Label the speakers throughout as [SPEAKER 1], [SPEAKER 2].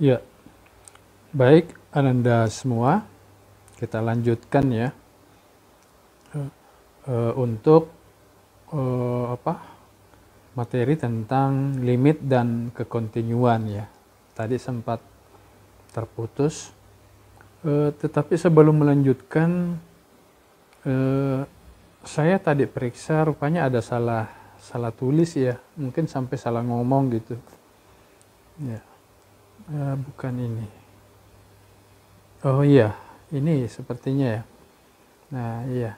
[SPEAKER 1] Ya, baik Ananda semua, kita lanjutkan ya untuk materi tentang limit dan kekontinuan ya. Tadi sempat terputus, tetapi sebelum melanjutkan, saya tadi periksa rupanya ada salah tulis ya, mungkin sampai salah ngomong gitu. Ya, bukan ini. Oh iya, ini sepertinya ya. Nah iya,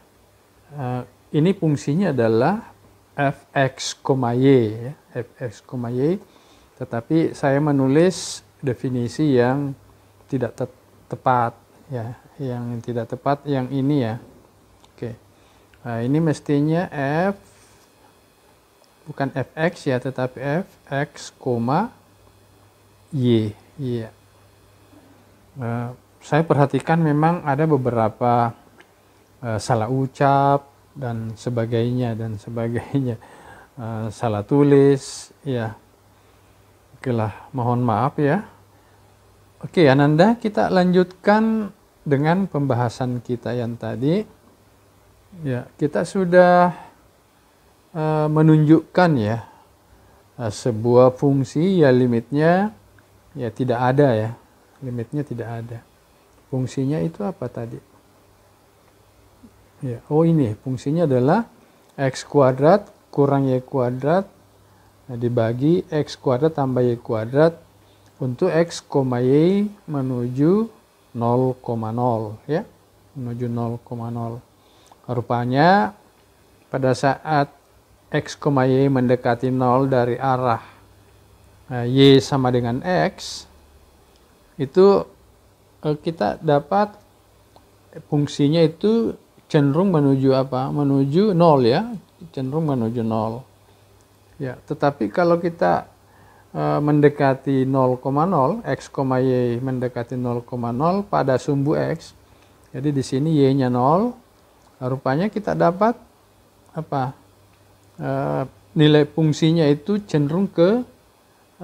[SPEAKER 1] ini fungsinya adalah fx, y ya, fx, y, tetapi saya menulis definisi yang tidak tepat ya, yang tidak tepat yang ini ya. Oke, nah ini mestinya bukan fx ya, tetapi fx, y. Iya. Saya perhatikan memang ada beberapa salah ucap dan sebagainya, salah tulis ya. Oke lah, mohon maaf ya. Oke Ananda, kita lanjutkan dengan pembahasan kita yang tadi ya. Kita sudah menunjukkan ya sebuah fungsi ya, limitnya ya tidak ada ya, limitnya tidak ada. Fungsinya itu apa tadi ya? Oh ini fungsinya adalah x kuadrat kurang y kuadrat dibagi x kuadrat tambah y kuadrat untuk x, y menuju 0,0 ya, menuju 0,0. Rupanya pada saat x, y mendekati 0 dari arah y sama dengan x, itu kita dapat fungsinya itu cenderung menuju apa? Menuju 0 ya, cenderung menuju 0. Ya, tetapi kalau kita mendekati 0,0, x, y mendekati 0,0 pada sumbu x. Jadi di sini y-nya 0. Rupanya kita dapat apa? Nilai fungsinya itu cenderung ke 1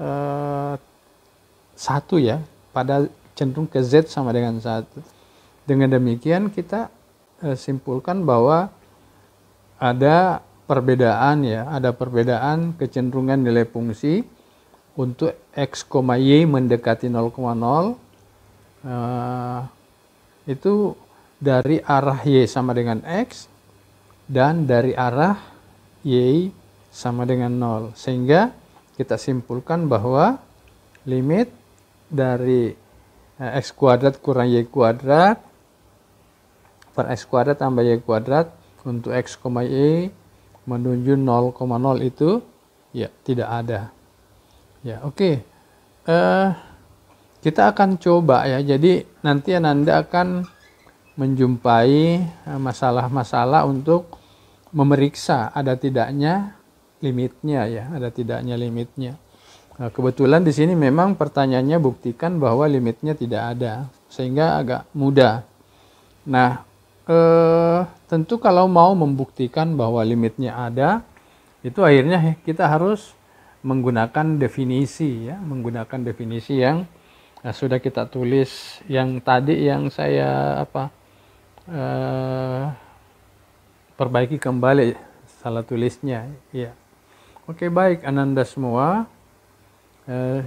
[SPEAKER 1] ya, pada cenderung ke z sama dengan 1. Dengan demikian kita simpulkan bahwa ada perbedaan ya, ada perbedaan kecenderungan nilai fungsi untuk x, y mendekati 0,0 itu dari arah y sama dengan x dan dari arah y sama dengan 0. Sehingga kita simpulkan bahwa limit dari x kuadrat kurang y kuadrat per x kuadrat tambah y kuadrat untuk x, y menuju 0,0 itu ya tidak ada. Ya, oke. Kita akan coba ya. Jadi nanti Ananda akan menjumpai masalah-masalah untuk memeriksa ada tidaknya limitnya ya, ada tidaknya limitnya. Nah, kebetulan di sini memang pertanyaannya buktikan bahwa limitnya tidak ada, sehingga agak mudah. Nah, tentu kalau mau membuktikan bahwa limitnya ada, itu akhirnya kita harus menggunakan definisi ya, menggunakan definisi yang sudah kita tulis yang tadi, yang saya perbaiki kembali salah tulisnya ya. Oke, baik Ananda semua,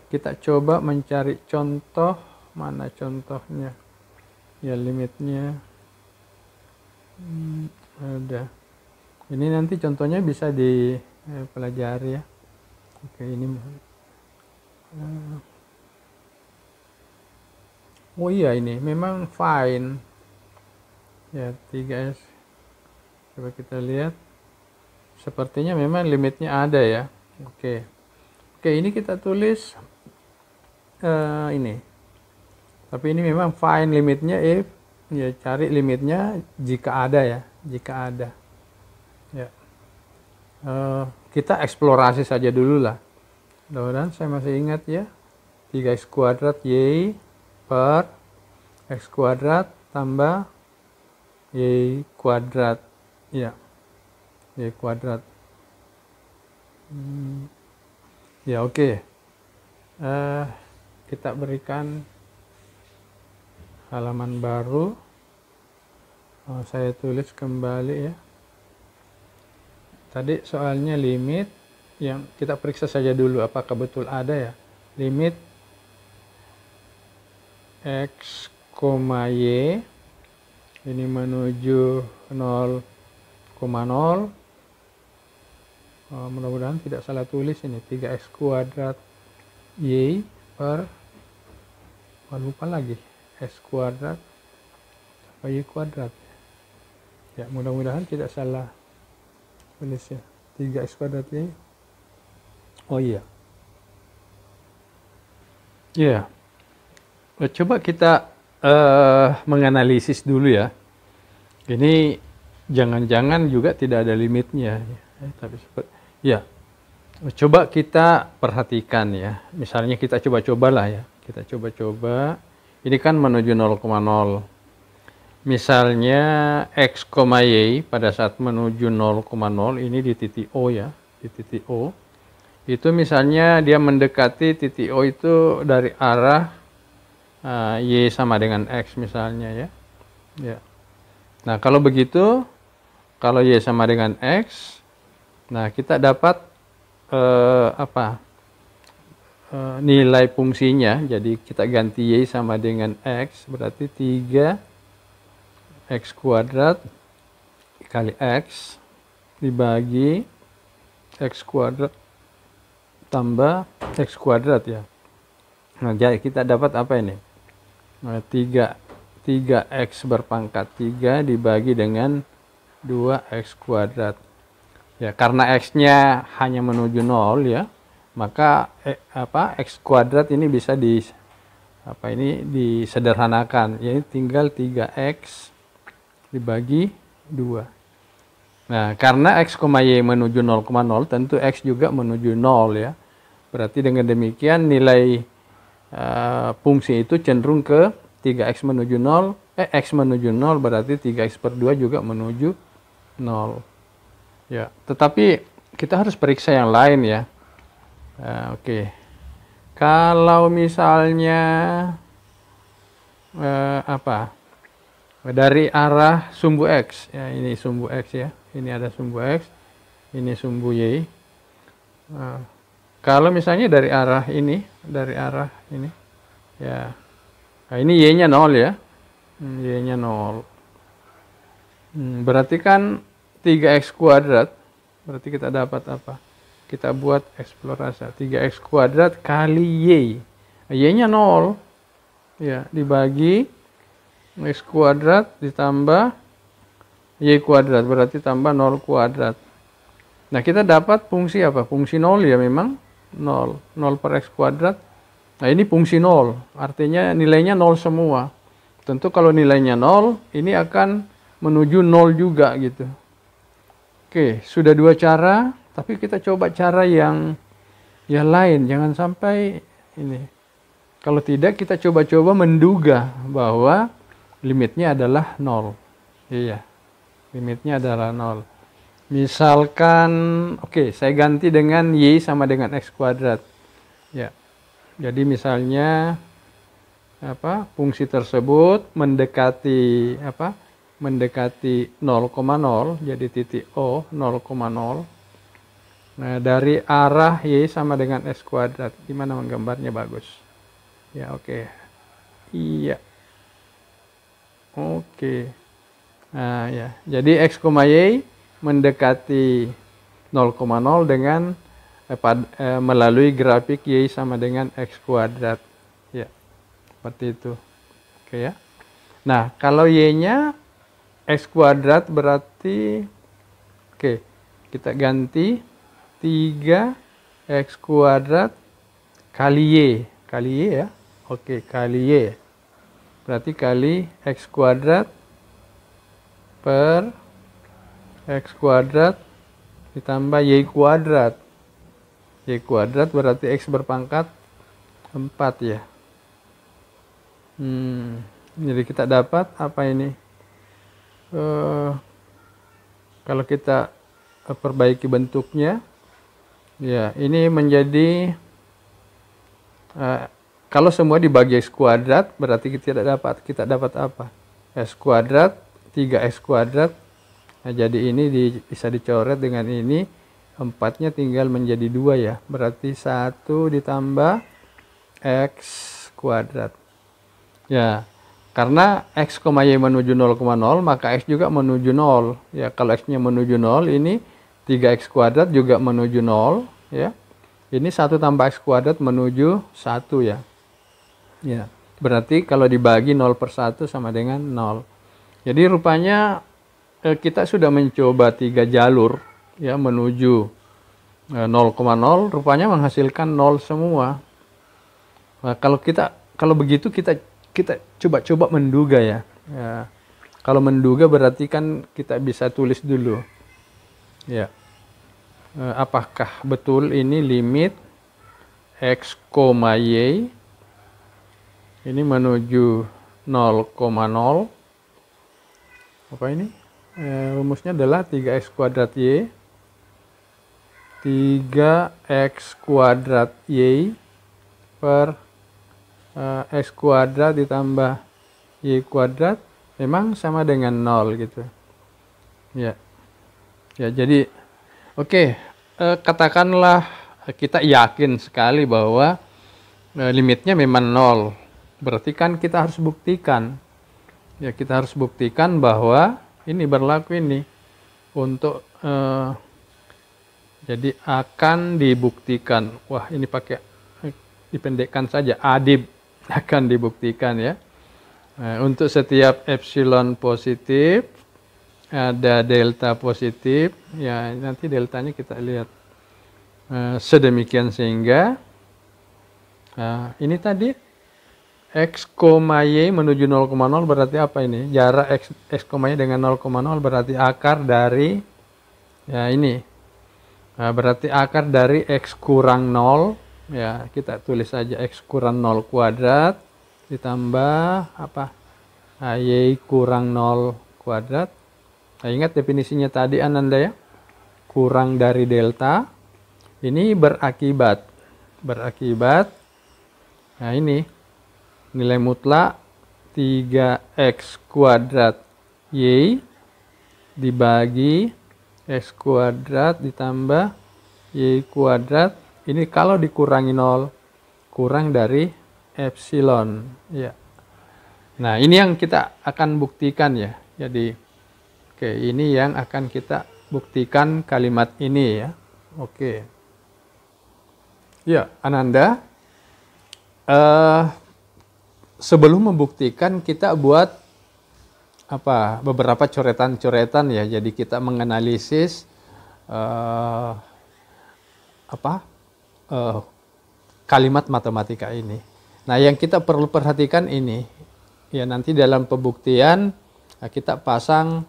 [SPEAKER 1] kita coba mencari contoh. Mana contohnya ya, limitnya ada. Ini nanti contohnya bisa dipelajari ya. Oke, ini oh iya, ini memang fine ya, 3S. Coba kita lihat, sepertinya memang limitnya ada ya. Oke, ini kita tulis ini, tapi ini memang fine limitnya if ya, cari limitnya jika ada ya, jika ada ya. Kita eksplorasi saja dulu lah. Mudah-mudahan saya masih ingat ya, 3x kuadrat y per x kuadrat tambah y kuadrat ya, y kuadrat ya. Oke, kita berikan halaman baru. Saya tulis kembali ya. Tadi soalnya limit, yang kita periksa saja dulu apakah betul ada ya. Limit X, Y ini menuju 0,0. Mudah-mudahan tidak salah tulis ini. 3x kuadrat Y per, lupa lagi, x kuadrat apa Y kuadrat. Ya, mudah-mudahan tidak salah tulis ya. 3x kuadrat Y. Oh iya. Ya. Coba kita menganalisis dulu ya. Ini jangan-jangan juga tidak ada limitnya. Tapi ya, coba kita perhatikan ya. Misalnya kita coba-cobalah ya. Kita coba-coba. Ini kan menuju 0,0. Misalnya x, y pada saat menuju 0,0 ini di titik O ya. Di titik O. Itu misalnya dia mendekati titik O itu dari arah Y sama dengan X misalnya ya. Ya. Nah, kalau begitu, kalau Y sama dengan X, nah kita dapat nilai fungsinya. Jadi kita ganti Y sama dengan X, berarti 3x kuadrat kali X dibagi X kuadrat tambah X kuadrat ya. Nah, jadi kita dapat apa ini? 3x berpangkat 3 dibagi dengan 2x kuadrat. Ya, karena x-nya hanya menuju 0 ya, maka x kuadrat ini bisa disederhanakan. Jadi tinggal 3x dibagi 2. Nah, karena x, y menuju 0,0, tentu x juga menuju 0 ya. Berarti dengan demikian nilai fungsi itu cenderung ke 3x menuju 0, x menuju 0, berarti 3x per 2 juga menuju 0. Ya, tetapi kita harus periksa yang lain ya. Oke. Kalau misalnya dari arah sumbu x, ya ini sumbu x ya. Ini ada sumbu x, ini sumbu y. Kalau misalnya dari arah ini, ya, nah ini y-nya 0 ya, y-nya 0. Berarti kan 3x kuadrat, berarti kita dapat apa? Kita buat eksplorasi, 3x kuadrat kali y, y-nya 0, ya, dibagi x kuadrat ditambah y kuadrat, berarti tambah 0 kuadrat. Nah, kita dapat fungsi apa? Fungsi 0 ya memang. 0 per x kuadrat. Nah, ini fungsi 0, artinya nilainya 0 semua. Tentu kalau nilainya 0, ini akan menuju 0 juga gitu. Oke, sudah dua cara, tapi kita coba cara yang lain, jangan sampai ini. Kalau tidak, kita coba-coba menduga bahwa limitnya adalah 0. Iya, limitnya adalah 0. Misalkan, oke, saya ganti dengan y sama dengan x kuadrat. Ya. Jadi misalnya fungsi tersebut mendekati mendekati 0,0, jadi titik O 0,0. Nah, dari arah y sama dengan x kuadrat. Gimana menggambarnya bagus? Ya, oke. Iya. Oke. Nah, ya. Jadi x, y mendekati 0,0 dengan melalui grafik y sama dengan x kuadrat. Ya, seperti itu. Oke ya. Nah, kalau y-nya x kuadrat berarti, oke, kita ganti 3x kuadrat kali y ya. Oke, kali y. Berarti kali x kuadrat per x kuadrat ditambah y kuadrat. Y kuadrat berarti x berpangkat 4 ya. Jadi kita dapat apa ini? Kalau kita perbaiki bentuknya, ya ini menjadi kalau semua dibagi X kuadrat, berarti kita dapat apa? X kuadrat, 3X kuadrat. Nah, jadi ini bisa dicoret dengan ini. 4-nya tinggal menjadi 2 ya. Berarti 1 ditambah X kuadrat. Ya, karena X, Y menuju 0,0, maka X juga menuju 0. Ya, kalau X-nya menuju 0, ini 3X kuadrat juga menuju 0. Ya, ini 1 tambah X kuadrat menuju 1 ya. Ya, berarti kalau dibagi 0/1 sama dengan 0. Jadi rupanya kita sudah mencoba 3 jalur ya menuju 0,0, rupanya menghasilkan 0 semua. Nah, kalau begitu kita coba menduga ya. Ya. Kalau menduga berarti kan kita bisa tulis dulu. Ya. Apakah betul ini limit X, Y ini menuju 0,0. Apa ini? Rumusnya adalah 3X kuadrat Y. 3X kuadrat Y per X kuadrat ditambah Y kuadrat memang sama dengan 0 gitu. Ya. Ya, jadi oke, katakanlah kita yakin sekali bahwa limitnya memang 0. Berarti kan kita harus buktikan. Ya, kita harus buktikan bahwa ini berlaku ini untuk jadi akan dibuktikan. Wah, ini pakai dipendekkan saja, adib akan dibuktikan ya. Untuk setiap epsilon positif ada delta positif. Ya, nanti deltanya kita lihat. Sedemikian sehingga ini tadi X, Y menuju 0,0 berarti apa ini? Jarak X, Y dengan 0,0 berarti akar dari ya ini. Berarti akar dari X kurang 0. Ya, kita tulis saja X kurang 0 kuadrat ditambah apa? Y kurang 0 kuadrat. Nah, ingat definisinya tadi Ananda ya. Kurang dari delta. Ini berakibat. Nah, ini nilai mutlak 3X kuadrat Y dibagi X kuadrat ditambah Y kuadrat. Ini kalau dikurangi 0, kurang dari epsilon. Ya. Nah, ini yang kita akan buktikan ya. Jadi, oke, ini yang akan kita buktikan kalimat ini ya. Oke. Ya, Ananda. Sebelum membuktikan kita buat beberapa coretan-coretan ya. Jadi kita menganalisis kalimat matematika ini. Nah, yang kita perlu perhatikan ini ya, nanti dalam pembuktian kita pasang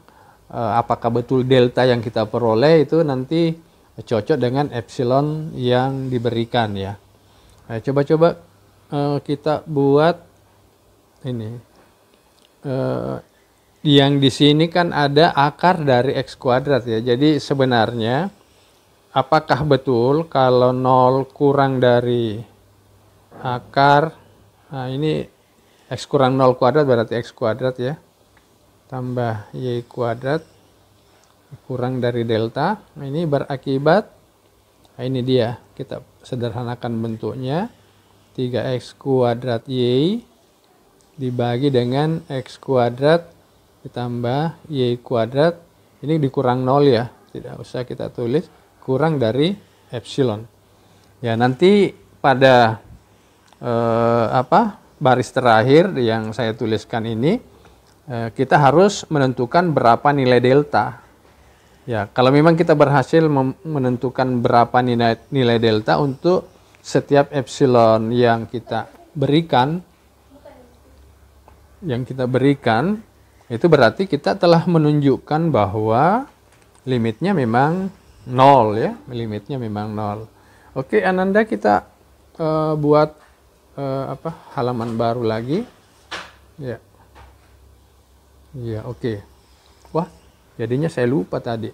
[SPEAKER 1] apakah betul delta yang kita peroleh itu nanti cocok dengan epsilon yang diberikan ya. Nah, coba-coba kita buat ini yang di sini kan ada akar dari X kuadrat ya. Jadi sebenarnya apakah betul kalau 0 kurang dari akar, nah ini X kurang 0 kuadrat berarti X kuadrat ya, tambah Y kuadrat kurang dari delta. Nah, ini berakibat, nah ini dia, kita sederhanakan bentuknya, 3X kuadrat Y dibagi dengan X kuadrat ditambah Y kuadrat, ini dikurang 0 ya, tidak usah kita tulis, kurang dari epsilon. Ya, nanti pada baris terakhir yang saya tuliskan ini, kita harus menentukan berapa nilai delta. Ya, kalau memang kita berhasil menentukan berapa nilai delta untuk setiap epsilon yang kita berikan, itu berarti kita telah menunjukkan bahwa limitnya memang 0 ya, limitnya memang 0. Oke, Ananda, kita buat halaman baru lagi. Ya. Ya, oke. Wah, jadinya saya lupa tadi.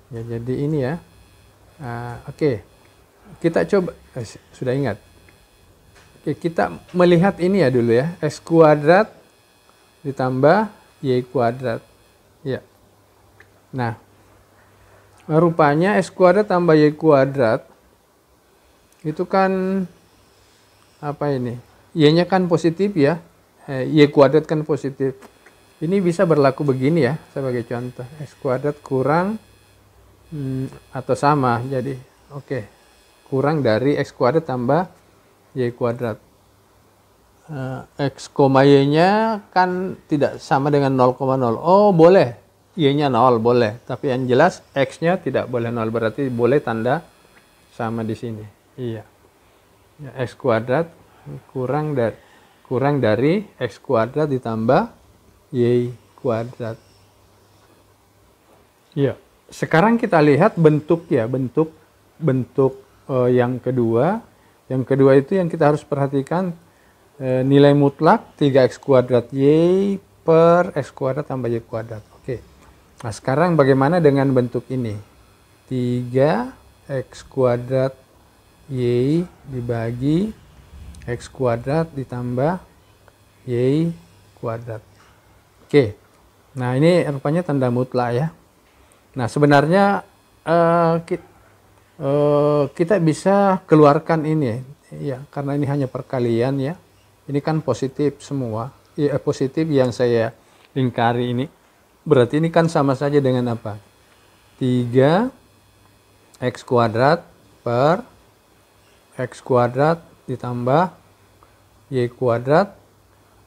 [SPEAKER 1] Ya, jadi ini ya. Oke. Kita coba sudah ingat. Oke, kita melihat ini ya dulu ya. X kuadrat ditambah Y kuadrat. Ya. Nah, rupanya X kuadrat tambah Y kuadrat itu kan apa ini? Y-nya kan positif ya. Y kuadrat kan positif. Ini bisa berlaku begini ya, sebagai contoh. X kuadrat kurang atau sama, jadi oke. Kurang dari X kuadrat tambah Y kuadrat. X, Y-nya kan tidak sama dengan 0,0. Oh, boleh. Y-nya 0, boleh. Tapi yang jelas X-nya tidak boleh 0. Berarti boleh tanda sama di sini. Iya. Ya, X kuadrat kurang dari X kuadrat ditambah Y kuadrat. Ya, sekarang kita lihat bentuk ya, bentuk yang kedua. Yang kedua itu yang kita harus perhatikan, nilai mutlak 3x kuadrat Y per X kuadrat tambah Y kuadrat. Oke. Nah, sekarang bagaimana dengan bentuk ini? 3x kuadrat Y dibagi X kuadrat ditambah Y kuadrat. Oke, nah ini rupanya tanda mutlak ya. Nah sebenarnya kita bisa keluarkan ini ya, karena ini hanya perkalian ya. Ini kan positif semua, ya, positif yang saya lingkari ini. Berarti ini kan sama saja dengan apa? 3x kuadrat per X kuadrat ditambah Y kuadrat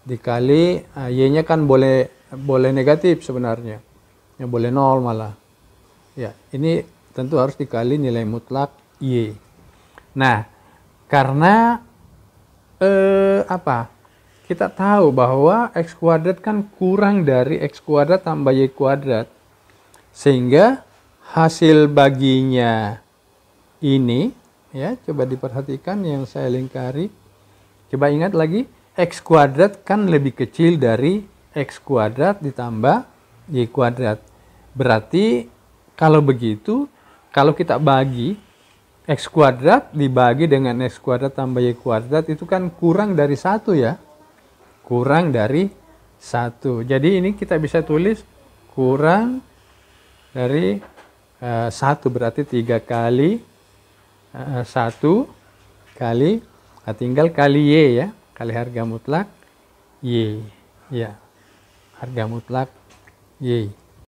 [SPEAKER 1] dikali Y-nya kan boleh negatif sebenarnya. Ya, boleh 0 malah. Ya, ini tentu harus dikali nilai mutlak Y. Nah, karena kita tahu bahwa X kuadrat kan kurang dari X kuadrat tambah Y kuadrat. Sehingga hasil baginya ini ya, coba diperhatikan yang saya lingkari. Coba ingat lagi, X kuadrat kan lebih kecil dari X kuadrat ditambah Y kuadrat. Berarti kalau begitu, kalau kita bagi X kuadrat dibagi dengan X kuadrat tambah Y kuadrat itu kan kurang dari 1 ya. Kurang dari 1. Jadi ini kita bisa tulis kurang dari 1, berarti 3 kali 1 kali, nah tinggal kali Y ya. Kali harga mutlak Y, ya, harga mutlak Y.